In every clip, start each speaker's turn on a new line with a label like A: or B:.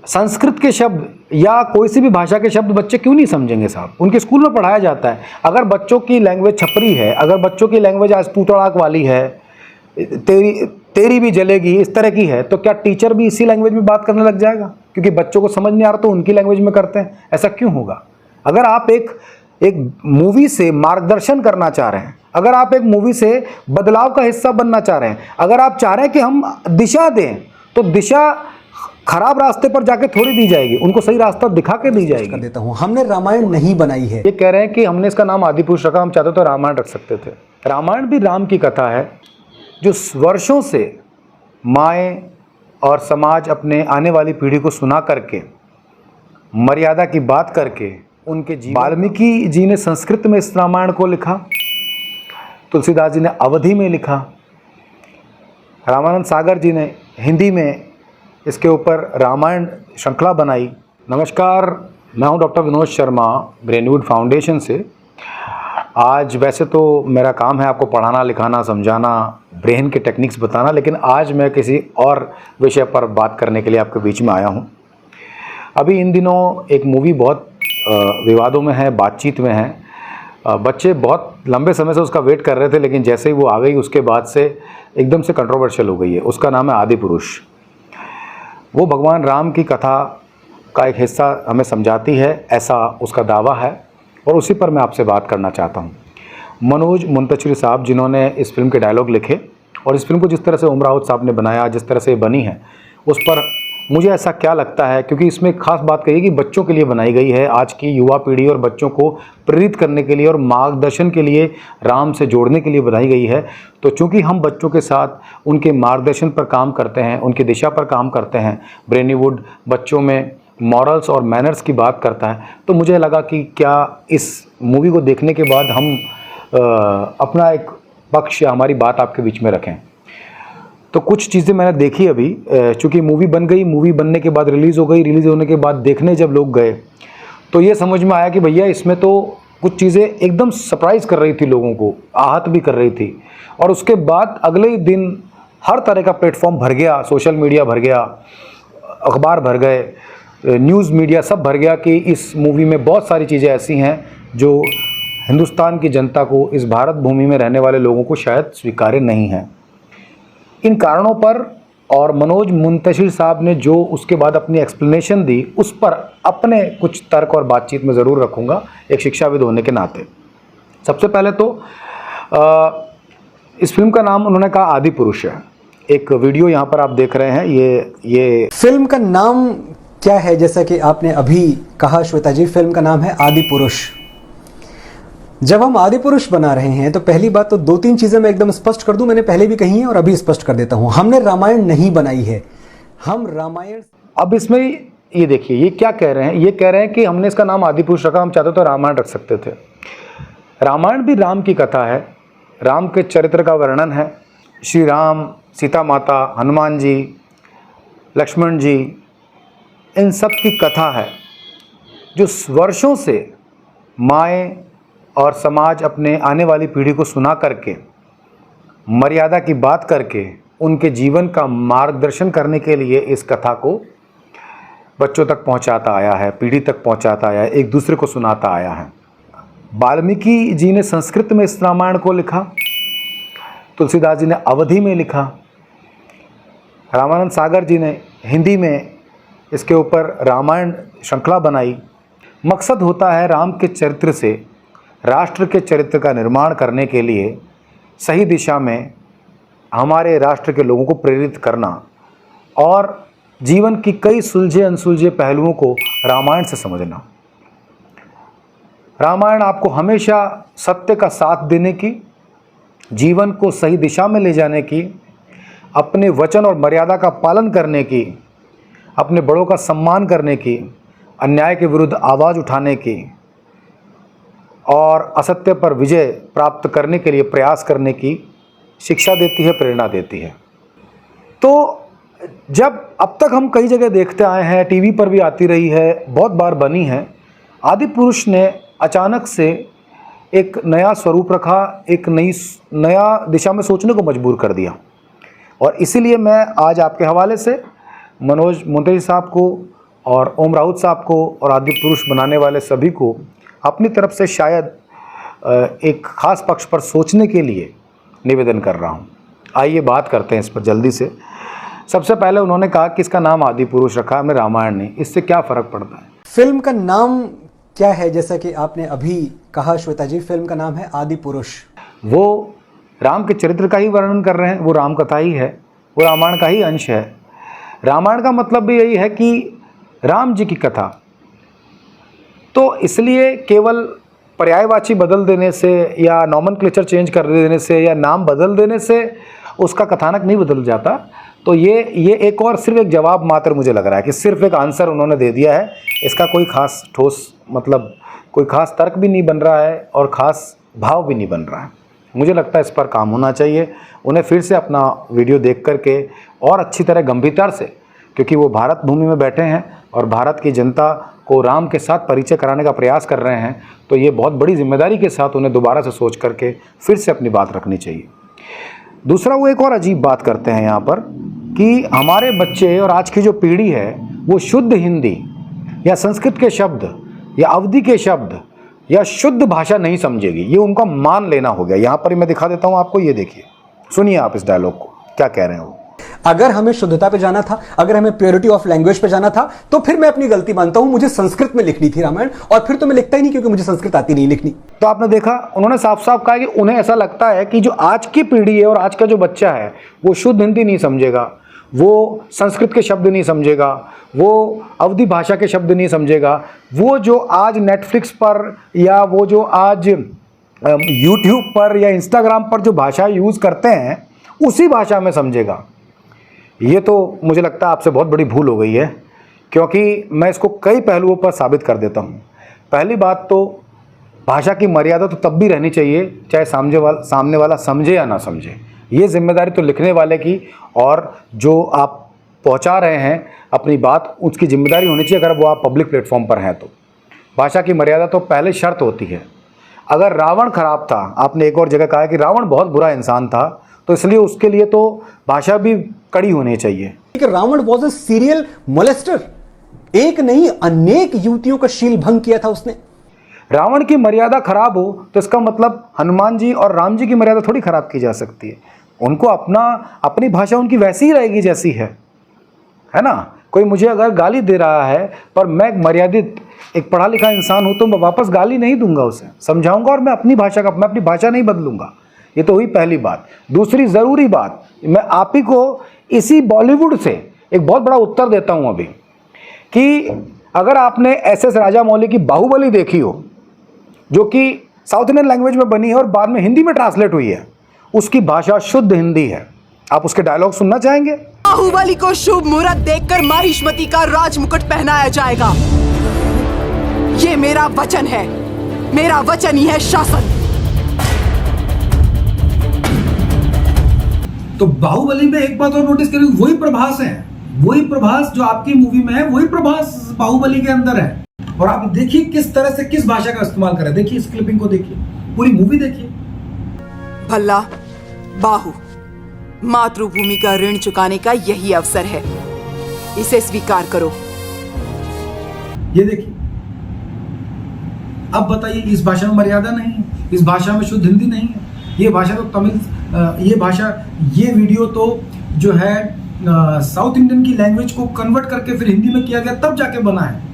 A: संस्कृत के शब्द या कोई सी भी भाषा के शब्द बच्चे क्यों नहीं समझेंगे साहब? उनके स्कूल में पढ़ाया जाता है। अगर बच्चों की लैंग्वेज छपरी है, अगर बच्चों की लैंग्वेज आज पूतड़ाक वाली है, तेरी भी जलेगी, इस तरह की है, तो क्या टीचर भी इसी लैंग्वेज में बात करने लग जाएगा? क्योंकि बच्चों को समझ नहीं आ रहा तो उनकी लैंग्वेज में करते हैं। ऐसा क्यों होगा? अगर आप एक मूवी से मार्गदर्शन करना चाह रहे हैं, अगर आप एक मूवी से बदलाव का हिस्सा बनना चाह रहे हैं, अगर आप चाह रहे हैं कि हम दिशा दें, तो दिशा खराब रास्ते पर जाके थोड़ी दी जाएगी, उनको सही रास्ता दिखा के दी जाएगी।
B: कर देता हूं, हमने रामायण नहीं बनाई है।
A: ये कह रहे हैं कि हमने इसका नाम आदिपुरुष रखा, हम चाहते तो रामायण रख सकते थे। रामायण भी राम की कथा है जो वर्षों से माएँ और समाज अपने आने वाली पीढ़ी को सुना करके, मर्यादा की बात करके उनके जीवन। वाल्मीकि जी ने संस्कृत में इस रामायण को लिखा, तुलसीदास जी ने अवधी में लिखा, रामानंद सागर जी ने हिंदी में इसके ऊपर रामायण श्रृंखला बनाई। नमस्कार, मैं हूं डॉक्टर विनोद शर्मा ब्रेनवुड फाउंडेशन से। आज वैसे तो मेरा काम है आपको पढ़ाना, लिखाना, समझाना, ब्रेन के टेक्निक्स बताना, लेकिन आज मैं किसी और विषय पर बात करने के लिए आपके बीच में आया हूं। अभी इन दिनों एक मूवी बहुत विवादों में है, बातचीत में है। बच्चे बहुत लंबे समय से उसका वेट कर रहे थे, लेकिन जैसे ही वो आ गई उसके बाद से एकदम से कंट्रोवर्शियल हो गई है। उसका नाम है आदिपुरुष। वो भगवान राम की कथा का एक हिस्सा हमें समझाती है, ऐसा उसका दावा है, और उसी पर मैं आपसे बात करना चाहता हूँ। मनोज मुंतशिर साहब, जिन्होंने इस फिल्म के डायलॉग लिखे और इस फिल्म को जिस तरह से उमर राउत साहब ने बनाया, जिस तरह से ये बनी है, उस पर मुझे ऐसा क्या लगता है, क्योंकि इसमें खास बात कही कि बच्चों के लिए बनाई गई है, आज की युवा पीढ़ी और बच्चों को प्रेरित करने के लिए और मार्गदर्शन के लिए, राम से जोड़ने के लिए बनाई गई है। तो चूंकि हम बच्चों के साथ उनके मार्गदर्शन पर काम करते हैं, उनकी दिशा पर काम करते हैं, ब्रेनीवुड बच्चों में मॉरल्स और मैनर्स की बात करता है, तो मुझे लगा कि क्या इस मूवी को देखने के बाद हम अपना एक पक्ष या हमारी बात आपके बीच में रखें। तो कुछ चीज़ें मैंने देखी अभी, चूँकि मूवी बन गई, मूवी बनने के बाद रिलीज़ हो गई, रिलीज़ होने के बाद देखने जब लोग गए तो ये समझ में आया कि भैया इसमें तो कुछ चीज़ें एकदम सरप्राइज़ कर रही थी, लोगों को आहत भी कर रही थी। और उसके बाद अगले ही दिन हर तरह का प्लेटफॉर्म भर गया, सोशल मीडिया भर गया, अखबार भर गए, न्यूज़ मीडिया सब भर गया कि इस मूवी में बहुत सारी चीज़ें ऐसी हैं जो हिंदुस्तान की जनता को, इस भारत भूमि में रहने वाले लोगों को शायद स्वीकार्य नहीं है। इन कारणों पर और मनोज मुंतशिर साहब ने जो उसके बाद अपनी एक्सप्लेनेशन दी, उस पर अपने कुछ तर्क और बातचीत में ज़रूर रखूँगा एक शिक्षाविद होने के नाते। सबसे पहले तो इस फिल्म का नाम उन्होंने कहा आदिपुरुष है। एक वीडियो यहाँ पर आप देख रहे हैं, ये
B: फिल्म का नाम क्या है? जैसा कि आपने अभी कहा श्वेता जी, फिल्म का नाम है आदिपुरुष। जब हम आदिपुरुष बना रहे हैं तो पहली बात तो दो तीन चीजें मैं एकदम स्पष्ट कर दूं, मैंने पहले भी कही है और अभी स्पष्ट कर देता हूं। हमने रामायण नहीं बनाई है, हम रामायण।
A: अब इसमें ये देखिए, ये क्या कह रहे हैं, ये कह रहे हैं कि हमने इसका नाम आदिपुरुष रखा, हम चाहते तो रामायण रख सकते थे। रामायण भी राम की कथा है, राम के चरित्र का वर्णन है। श्री राम, सीता माता, हनुमान जी, लक्ष्मण जी, इन सब की कथा है जो वर्षों से माएँ और समाज अपने आने वाली पीढ़ी को सुना करके, मर्यादा की बात करके, उनके जीवन का मार्गदर्शन करने के लिए इस कथा को बच्चों तक पहुंचाता आया है, पीढ़ी तक पहुंचाता आया है, एक दूसरे को सुनाता आया है। वाल्मीकि जी ने संस्कृत में इस रामायण को लिखा, तुलसीदास जी ने अवधी में लिखा, रामानंद सागर जी ने हिंदी में इसके ऊपर रामायण श्रृंखला बनाई। मकसद होता है राम के चरित्र से राष्ट्र के चरित्र का निर्माण करने के लिए सही दिशा में हमारे राष्ट्र के लोगों को प्रेरित करना और जीवन की कई सुलझे अनसुलझे पहलुओं को रामायण से समझना। रामायण आपको हमेशा सत्य का साथ देने की, जीवन को सही दिशा में ले जाने की, अपने वचन और मर्यादा का पालन करने की, अपने बड़ों का सम्मान करने की, अन्याय के विरुद्ध आवाज़ उठाने की और असत्य पर विजय प्राप्त करने के लिए प्रयास करने की शिक्षा देती है, प्रेरणा देती है। तो जब अब तक हम कई जगह देखते आए हैं, टीवी पर भी आती रही है, बहुत बार बनी है, आदिपुरुष ने अचानक से एक नया स्वरूप रखा, एक नया दिशा में सोचने को मजबूर कर दिया। और इसीलिए मैं आज आपके हवाले से मनोज मुंतशिर साहब को और ओम राउत साहब को और आदि पुरुष बनाने वाले सभी को अपनी तरफ से शायद एक ख़ास पक्ष पर सोचने के लिए निवेदन कर रहा हूँ। आइए बात करते हैं इस पर जल्दी से। सबसे पहले उन्होंने कहा कि इसका नाम आदि पुरुष रखा, हमने रामायण नहीं। इससे क्या फ़र्क पड़ता है?
B: फिल्म का नाम क्या है? जैसा कि आपने अभी कहा श्वेता जी, फिल्म का नाम है आदि पुरुष।
A: वो राम के चरित्र का ही वर्णन कर रहे हैं, वो राम कथा ही है, वो रामायण का ही अंश है। रामायण का मतलब भी यही है कि राम जी की कथा। तो इसलिए केवल पर्यायवाची बदल देने से या नॉमेनक्लेचर चेंज कर देने से या नाम बदल देने से उसका कथानक नहीं बदल जाता। तो ये एक और सिर्फ एक जवाब मात्र मुझे लग रहा है कि सिर्फ एक आंसर उन्होंने दे दिया है। इसका कोई ख़ास ठोस मतलब कोई ख़ास तर्क भी नहीं बन रहा है और ख़ास भाव भी नहीं बन रहा है। मुझे लगता है इस पर काम होना चाहिए। उन्हें फिर से अपना वीडियो देख करके और अच्छी तरह गंभीरता से, क्योंकि वो भारत भूमि में बैठे हैं और भारत की जनता को राम के साथ परिचय कराने का प्रयास कर रहे हैं, तो ये बहुत बड़ी जिम्मेदारी के साथ उन्हें दोबारा से सोच करके फिर से अपनी बात रखनी चाहिए। दूसरा, वो एक और अजीब बात करते हैं यहाँ पर कि हमारे बच्चे और आज की जो पीढ़ी है वो शुद्ध हिंदी या संस्कृत के शब्द या अवधि के शब्द या शुद्ध भाषा नहीं समझेगी। ये उनका मान लेना हो गया। यहाँ पर ही मैं दिखा देता हूँ आपको, ये देखिए, सुनिए आप इस डायलॉग को क्या कह रहे हैं वो।
B: अगर हमें शुद्धता पे जाना था, अगर हमें प्योरिटी ऑफ लैंग्वेज पे जाना था, तो फिर मैं अपनी गलती मानता हूं। मुझे संस्कृत में लिखनी थी रामायण, और फिर तो मैं लिखता ही नहीं क्योंकि मुझे संस्कृत आती नहीं लिखनी।
A: तो आपने देखा, उन्होंने साफ साफ कहा कि उन्हें ऐसा लगता है कि जो आज की पीढ़ी है और आज का जो बच्चा है वो शुद्ध हिंदी नहीं समझेगा, वो संस्कृत के शब्द नहीं समझेगा, वो अवधि भाषा के शब्द नहीं समझेगा, वो जो आज नेटफ्लिक्स पर या वो जो आज यूट्यूब पर या इंस्टाग्राम पर जो भाषा यूज़ करते हैं उसी भाषा में समझेगा। ये तो मुझे लगता है आपसे बहुत बड़ी भूल हो गई है, क्योंकि मैं इसको कई पहलुओं पर साबित कर देता हूँ। पहली बात तो भाषा की मर्यादा तो तब भी रहनी चाहिए चाहे सामने वाला समझे या ना समझे। ये जिम्मेदारी तो लिखने वाले की, और जो आप पहुंचा रहे हैं अपनी बात, उसकी जिम्मेदारी होनी चाहिए अगर वो आप पब्लिक प्लेटफॉर्म पर हैं तो। भाषा की मर्यादा तो पहले शर्त होती है। अगर रावण खराब था, आपने एक और जगह कहा है कि रावण बहुत बुरा इंसान था, तो इसलिए उसके लिए तो भाषा भी कड़ी होनी चाहिए।
B: Ravana was a serial molester. एक नहीं अनेक युवतियों का शील भंग किया था उसने।
A: रावण की मर्यादा खराब हो तो इसका मतलब हनुमान जी और राम जी की मर्यादा थोड़ी खराब की जा सकती है। उनको अपनी भाषा उनकी वैसी ही रहेगी जैसी है ना। कोई मुझे अगर गाली दे रहा है पर मैं एक मर्यादित, एक पढ़ा लिखा इंसान हूं, तो मैं वापस गाली नहीं दूंगा, उसे समझाऊंगा और मैं अपनी भाषा नहीं बदलूंगा। ये तो हुई पहली बात। दूसरी ज़रूरी बात, मैं आप ही को इसी बॉलीवुड से एक बहुत बड़ा उत्तर देता हूं अभी, कि अगर आपने एस.एस. राजामौली की बाहुबली देखी हो, जो कि साउथ इंडियन लैंग्वेज में बनी है और बाद में हिंदी में ट्रांसलेट हुई है, उसकी भाषा शुद्ध हिंदी है। आप उसके डायलॉग सुनना चाहेंगे?
C: बाहुबली को शुभ मुहूर्त देखकर माहिष्मती का राज मुकुट पहनाया जाएगा। ये मेरा वचन है, मेरा वचन ही है शासन।
D: तो बाहुबली में एक बात और नोटिस करें, वही प्रभास है, वही प्रभास जो आपकी मूवी में है, वही प्रभास बाहुबली के अंदर है। और आप देखिए किस तरह से किस भाषा का इस्तेमाल करें। देखिए इस क्लिपिंग को, देखिए पूरी मूवी देखिए।
C: भल्ला बाहु, मातृभूमि का ऋण चुकाने का यही अवसर है, इसे स्वीकार करो।
D: ये देखिए, अब बताइए, इस भाषा में मर्यादा नहीं है, इस भाषा में शुद्ध हिंदी नहीं है। ये भाषा तो तमिल, ये वीडियो तो जो है साउथ इंडियन की लैंग्वेज को कन्वर्ट करके फिर हिंदी में किया गया, तब जाके बना है।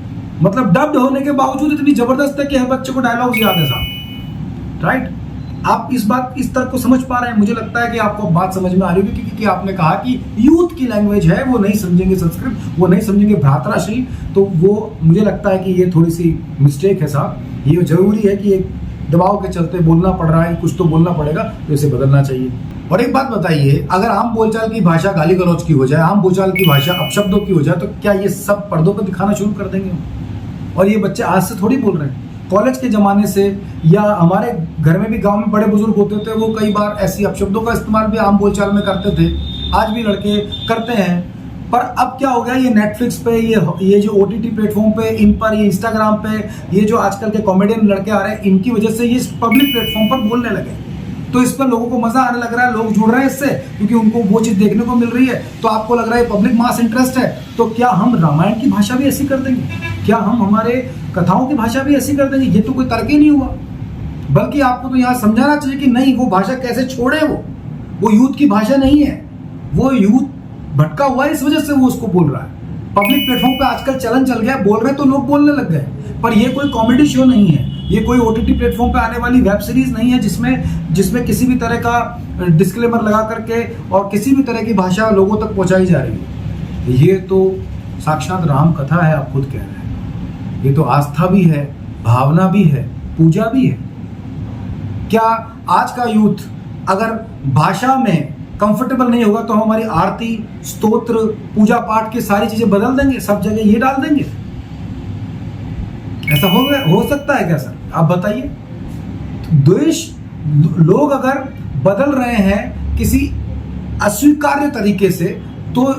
D: मतलब डब्ड होने के बावजूद इतनी जबरदस्त है कि हर बच्चे को डायलॉग्स याद है साहब। राइट? आप इस तर्क को समझ पा रहे हैं? मुझे लगता है कि आपको बात समझ में आ रही होगी, क्योंकि आपने कहा कि यूथ की लैंग्वेज है, वो नहीं समझेंगे संस्कृत, वो नहीं समझेंगे भ्रातृश्री। तो वो मुझे लगता है कि ये थोड़ी सी मिस्टेक है साहब। ये जरूरी है कि एक दबाव के चलते बोलना पड़ रहा है, कुछ तो बोलना पड़ेगा, तो इसे बदलना चाहिए। और एक बात बताइए, अगर आम बोलचाल की भाषा गाली गलौज की हो जाए, आम बोलचाल की भाषा अपशब्दों की हो जाए, तो क्या ये सब पर्दों पर दिखाना शुरू कर देंगे? और ये बच्चे आज से थोड़ी बोल रहे हैं, कॉलेज के ज़माने से, या हमारे घर में भी गांव में बड़े बुजुर्ग होते थे, वो कई बार ऐसी अपशब्दों का इस्तेमाल भी आम बोलचाल में करते थे। आज भी लड़के करते हैं। पर अब क्या हो गया, ये नेटफ्लिक्स पे, ये जो OTT प्लेटफॉर्म पे, इन पर, ये इंस्टाग्राम पे, ये जो आजकल के कॉमेडियन लड़के आ रहे हैं, इनकी वजह से ये पब्लिक प्लेटफॉर्म पर बोलने लगे। तो इस पर लोगों को मजा आने लग रहा है, लोग जुड़ रहे हैं इससे क्योंकि उनको वो चीज़ देखने को मिल रही है, तो आपको लग रहा है पब्लिक मास इंटरेस्ट है। तो क्या हम रामायण की भाषा भी ऐसी कर देंगे? क्या हम हमारे कथाओं की भाषा भी ऐसी कर देंगे? ये तो कोई तर्क ही नहीं हुआ। बल्कि आपको तो यहाँ समझाना चाहिए कि नहीं, वो भाषा कैसे छोड़े, वो यूथ की भाषा नहीं है, वो यूथ भटका हुआ है, इस वजह से वो उसको बोल रहा है। पब्लिक प्लेटफॉर्म पे आजकल चलन चल गया, बोल रहे तो लोग बोलने लग गए। पर ये कोई कॉमेडी शो नहीं है, ये कोई ओटीटी प्लेटफॉर्म पे आने वाली वेब सीरीज नहीं है जिसमें किसी भी तरह का डिस्क्लेमर लगा करके और किसी भी तरह की भाषा लोगों तक पहुंचाई जा रही है। ये तो साक्षात राम कथा है, आप खुद कह रहे हैं। ये तो आस्था भी है, भावना भी है, पूजा भी है। क्या आज का यूथ अगर भाषा में कंफर्टेबल नहीं होगा तो हम हमारी आरती, स्तोत्र, पूजा पाठ की सारी चीजें बदल देंगे, सब जगह ये डाल देंगे? ऐसा हो सकता है क्या सर? आप बताइए। देश लोग अगर बदल रहे हैं किसी अस्वीकार्य तरीके से, तो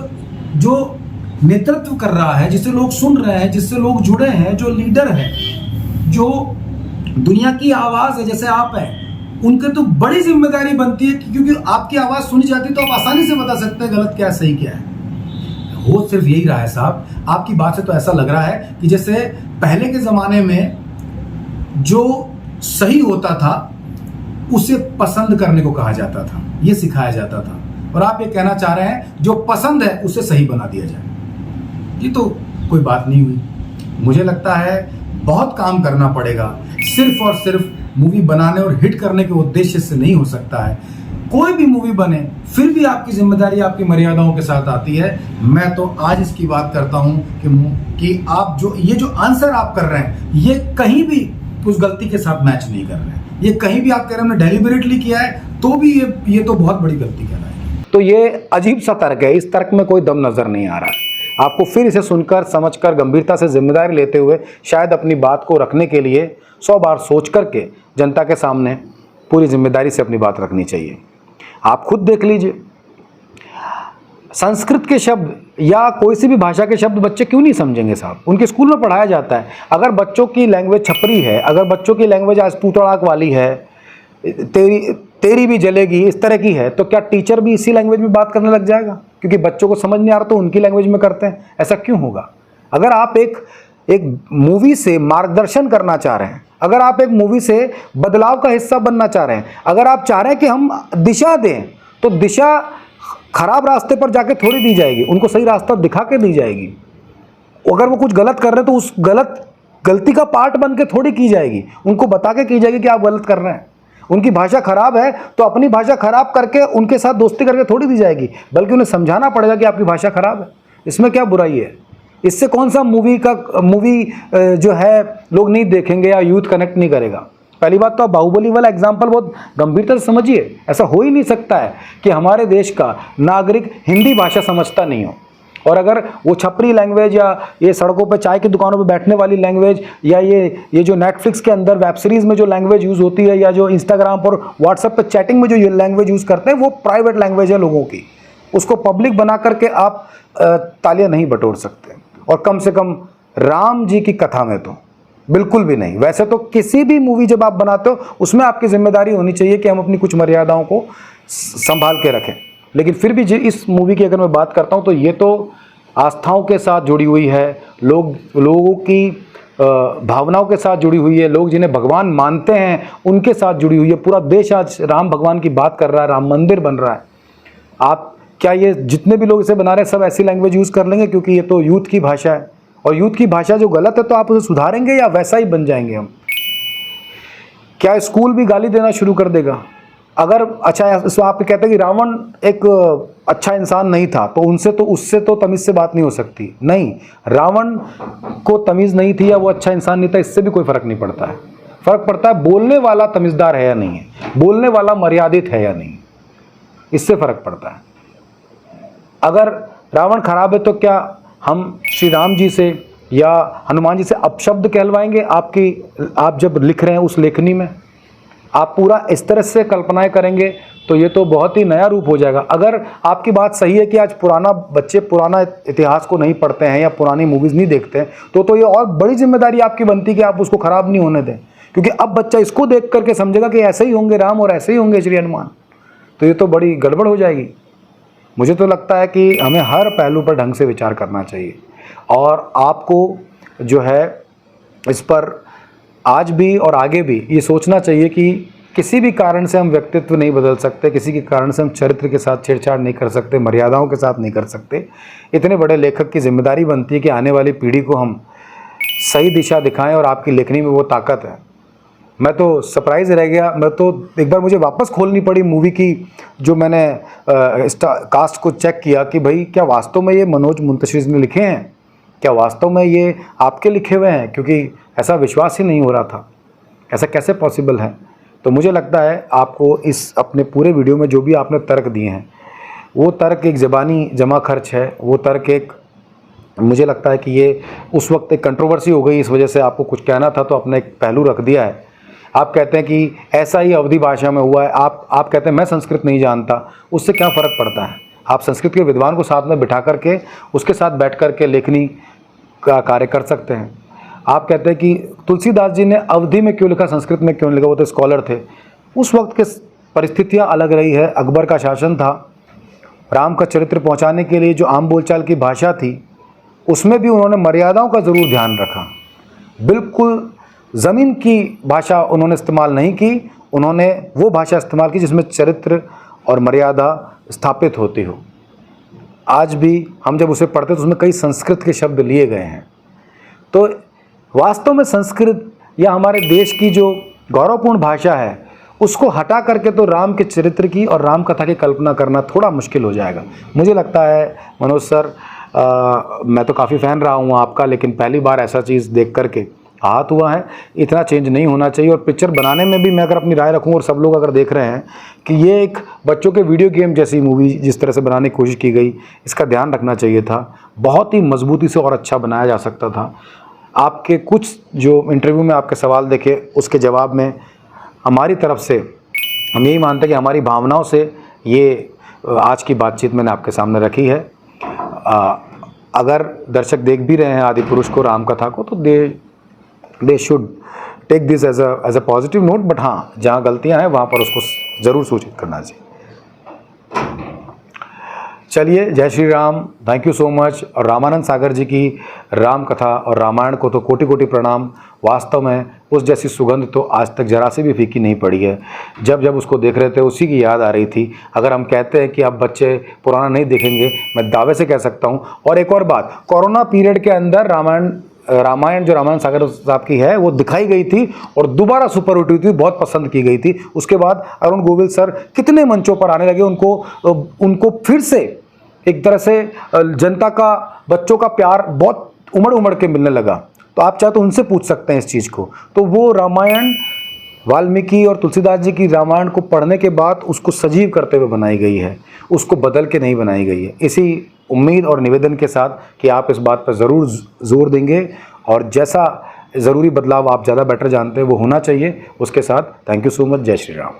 D: जो नेतृत्व कर रहा है, जिसे लोग सुन रहे हैं, जिससे लोग जुड़े हैं, जो लीडर है, जो दुनिया की आवाज है, जैसे आप हैं, उनके तो बड़ी जिम्मेदारी बनती है क्योंकि आपकी आवाज सुनी जाती है तो आप आसानी से बता सकते हैं गलत क्या है, सही क्या है। हो सिर्फ यही रहा है साहब, आपकी बात से तो ऐसा लग रहा है कि जैसे पहले के जमाने में जो सही होता था उसे पसंद करने को कहा जाता था, ये सिखाया जाता था, और आप ये कहना चाह रहे हैं जो पसंद है उसे सही बना दिया जाए। ये तो कोई बात नहीं हुई। मुझे लगता है बहुत काम करना पड़ेगा, सिर्फ और सिर्फ मूवी बनाने और हिट करने के उद्देश्य से नहीं हो सकता है। कोई भी मूवी बने फिर भी आपकी जिम्मेदारी आपकी मर्यादाओं के साथ आती है। मैं तो आज इसकी बात करता हूं कि आप जो आंसर आप कर रहे हैं ये कहीं भी उस गलती के साथ मैच नहीं कर रहे हैं। ये कहीं भी आप कह रहे हैं हमने डेलिबरेटली किया है तो भी ये तो बहुत बड़ी गलती कर रहा है।
A: तो ये अजीब सा तर्क है, इस तर्क में कोई दम नजर नहीं आ रहा है। आपको फिर इसे सुनकर, समझकर, गंभीरता से जिम्मेदारी लेते हुए शायद अपनी बात को रखने के लिए 100 बार सोच करके जनता के सामने पूरी जिम्मेदारी से अपनी बात रखनी चाहिए। आप खुद देख लीजिए, संस्कृत के शब्द या कोई सी भी भाषा के शब्द बच्चे क्यों नहीं समझेंगे साहब? उनके स्कूल में पढ़ाया जाता है। अगर बच्चों की लैंग्वेज छपरी है, अगर बच्चों की लैंग्वेज आज पूतड़ाक वाली है, तेरी भी जलेगी, इस तरह की है, तो क्या टीचर भी इसी लैंग्वेज में बात करने लग जाएगा? क्योंकि बच्चों को समझ नहीं आ रहा तो उनकी लैंग्वेज में करते हैं। ऐसा क्यों होगा? अगर आप एक मूवी से मार्गदर्शन करना चाह रहे हैं, अगर आप एक मूवी से बदलाव का हिस्सा बनना चाह रहे हैं, अगर आप चाह रहे हैं कि हम दिशा दें, तो दिशा खराब रास्ते पर जाके थोड़ी दी जाएगी, उनको सही रास्ता दिखा के दी जाएगी। अगर वो कुछ गलत कर रहे हैं तो उस गलती का पार्ट बन के थोड़ी की जाएगी, उनको बता के की जाएगी कि आप गलत कर रहे हैं। उनकी भाषा खराब है तो अपनी भाषा खराब करके उनके साथ दोस्ती करके थोड़ी दी जाएगी, बल्कि उन्हें समझाना पड़ेगा कि आपकी भाषा खराब है। इसमें क्या बुराई है? इससे कौन सा मूवी जो है लोग नहीं देखेंगे या यूथ कनेक्ट नहीं करेगा? पहली बात तो आप बाहुबली वाला एग्जाम्पल बहुत गंभीरता से समझिए। ऐसा हो ही नहीं सकता है कि हमारे देश का नागरिक हिंदी भाषा समझता नहीं हो, और अगर वो छपरी लैंग्वेज या ये सड़कों पर चाय की दुकानों पर बैठने वाली लैंग्वेज या ये जो नेटफ्लिक्स के अंदर वेब सीरीज़ में जो लैंग्वेज यूज़ होती है, या जो इंस्टाग्राम पर व्हाट्सएप पर चैटिंग में जो ये लैंग्वेज यूज़ करते हैं, वो प्राइवेट लैंग्वेज है लोगों की, उसको पब्लिक बना करके आप तालियां नहीं बटोर सकते। और कम से कम राम जी की कथा में तो बिल्कुल भी नहीं। वैसे तो किसी भी मूवी जब आप बनाते हो उसमें आपकी जिम्मेदारी होनी चाहिए कि हम अपनी कुछ मर्यादाओं को संभाल के रखें, लेकिन फिर भी इस मूवी की अगर मैं बात करता हूं तो ये तो आस्थाओं के साथ जुड़ी हुई है, लोगों की भावनाओं के साथ जुड़ी हुई है, लोग जिन्हें भगवान मानते हैं उनके साथ जुड़ी हुई है। पूरा देश आज राम भगवान की बात कर रहा है, राम मंदिर बन रहा है। आप क्या ये जितने भी लोग इसे बना रहे हैं सब ऐसी लैंग्वेज यूज़ कर लेंगे? क्योंकि ये तो यूथ की भाषा है, और यूथ की भाषा जो गलत है तो आप उसे सुधारेंगे या वैसा ही बन जाएंगे हम? क्या स्कूल भी गाली देना शुरू कर देगा? अगर अच्छा आप कहते हैं कि रावण एक अच्छा इंसान नहीं था तो उससे तो तमीज़ से बात नहीं हो सकती। नहीं, रावण को तमीज़ नहीं थी या वो अच्छा इंसान नहीं था, इससे भी कोई फ़र्क नहीं पड़ता है। फ़र्क पड़ता है बोलने वाला तमीज़दार है या नहीं है, बोलने वाला मर्यादित है या नहीं, इससे फ़र्क पड़ता है। अगर रावण खराब है तो क्या हम श्री राम जी से या हनुमान जी से अपशब्द कहलवाएंगे? आप जब लिख रहे हैं उस लेखनी में आप पूरा इस तरह से कल्पनाएं करेंगे तो ये तो बहुत ही नया रूप हो जाएगा। अगर आपकी बात सही है कि आज बच्चे पुराना इतिहास को नहीं पढ़ते हैं या पुरानी मूवीज़ नहीं देखते हैं तो ये और बड़ी जिम्मेदारी आपकी बनती है कि आप उसको ख़राब नहीं होने दें, क्योंकि अब बच्चा इसको देख करके समझेगा कि ऐसे ही होंगे राम और ऐसे ही होंगे श्री हनुमान, तो ये तो बड़ी गड़बड़ हो जाएगी। मुझे तो लगता है कि हमें हर पहलू पर ढंग से विचार करना चाहिए और आपको जो है इस पर आज भी और आगे भी ये सोचना चाहिए कि किसी भी कारण से हम व्यक्तित्व नहीं बदल सकते, किसी के कारण से हम चरित्र के साथ छेड़छाड़ नहीं कर सकते, मर्यादाओं के साथ नहीं कर सकते। इतने बड़े लेखक की जिम्मेदारी बनती है कि आने वाली पीढ़ी को हम सही दिशा दिखाएं और आपकी लेखनी में वो ताकत है। मैं तो सरप्राइज रह गया, मैं तो एक बार मुझे वापस खोलनी पड़ी मूवी की जो मैंने कास्ट को चेक किया कि भाई क्या वास्तव में ये मनोज मुंतशिर ने लिखे हैं, क्या वास्तव में ये आपके लिखे हुए हैं, क्योंकि ऐसा विश्वास ही नहीं हो रहा था, ऐसा कैसे पॉसिबल है। तो मुझे लगता है आपको इस अपने पूरे वीडियो में जो भी आपने तर्क दिए हैं वो तर्क एक ज़बानी जमा खर्च है, वो तर्क एक, मुझे लगता है कि ये उस वक्त एक कंट्रोवर्सी हो गई, इस वजह से आपको कुछ कहना था तो आपने एक पहलू रख दिया है। आप कहते हैं कि ऐसा ही अवधी भाषा में हुआ है, आप कहते हैं मैं संस्कृत नहीं जानता, उससे क्या फ़र्क पड़ता है। आप संस्कृत के विद्वान को साथ में बिठा करके उसके साथ बैठ करके लेखनी का कार्य कर सकते हैं। आप कहते हैं कि तुलसीदास जी ने अवधी में क्यों लिखा, संस्कृत में क्यों लिखा, वो तो स्कॉलर थे। उस वक्त के परिस्थितियाँ अलग रही है, अकबर का शासन था, राम का चरित्र पहुँचाने के लिए जो आम बोलचाल की भाषा थी उसमें भी उन्होंने मर्यादाओं का ज़रूर ध्यान रखा। बिल्कुल ज़मीन की भाषा उन्होंने इस्तेमाल नहीं की, उन्होंने वो भाषा इस्तेमाल की जिसमें चरित्र और मर्यादा स्थापित होती हो। आज भी हम जब उसे पढ़ते तो उसमें कई संस्कृत के शब्द लिए गए हैं। तो वास्तव में संस्कृत या हमारे देश की जो गौरवपूर्ण भाषा है उसको हटा करके तो राम के चरित्र की और राम कथा की कल्पना करना थोड़ा मुश्किल हो जाएगा। मुझे लगता है मनोज सर, मैं तो काफ़ी फ़ैन रहा हूँ आपका, लेकिन पहली बार ऐसा चीज़ देख करके हाथ हुआ है। इतना चेंज नहीं होना चाहिए। और पिक्चर बनाने में भी मैं अगर अपनी राय रखूं और सब लोग अगर देख रहे हैं कि ये एक बच्चों के वीडियो गेम जैसी मूवी जिस तरह से बनाने की कोशिश की गई, इसका ध्यान रखना चाहिए था। बहुत ही मजबूती से और अच्छा बनाया जा सकता था। आपके कुछ जो इंटरव्यू में आपके सवाल देखे उसके जवाब में हमारी तरफ से हम यही मानते हैं कि हमारी भावनाओं से ये आज की बातचीत मैंने आपके सामने रखी है। अगर दर्शक देख भी रहे हैं आदिपुरुष को, राम कथा को, तो they should take this as a positive note. But हाँ, जहाँ गलतियाँ हैं वहाँ पर उसको ज़रूर सूचित करना चाहिए। चलिए, जय Shri Ram, thank you so much. और रामानंद सागर जी की राम कथा और रामायण को तो कोटि कोटि प्रणाम। वास्तव में उस जैसी सुगंध तो आज तक जरा से भी फीकी नहीं पड़ी है। जब जब उसको देख रहे थे उसी की याद आ रही थी। अगर हम कहते हैं कि अब बच्चे पुराना नहीं देखेंगे, मैं दावे से कह सकता हूँ। और एक और बात, कोरोना पीरियड के अंदर रामायण जो रामानंद सागर साहब की है वो दिखाई गई थी और दोबारा सुपर हिट हुई थी, बहुत पसंद की गई थी। उसके बाद अरुण गोविल सर कितने मंचों पर आने लगे, उनको फिर से एक तरह से जनता का, बच्चों का प्यार बहुत उमड़ उमड़ के मिलने लगा। तो आप चाहे तो उनसे पूछ सकते हैं इस चीज़ को। तो वो रामायण वाल्मीकि और तुलसीदास जी की रामायण को पढ़ने के बाद उसको सजीव करते हुए बनाई गई है, उसको बदल के नहीं बनाई गई है। इसी उम्मीद और निवेदन के साथ कि आप इस बात पर ज़रूर जोर देंगे और जैसा ज़रूरी बदलाव आप ज़्यादा बेटर जानते हैं वो होना चाहिए। उसके साथ थैंक यू सो मच। जय श्री राम।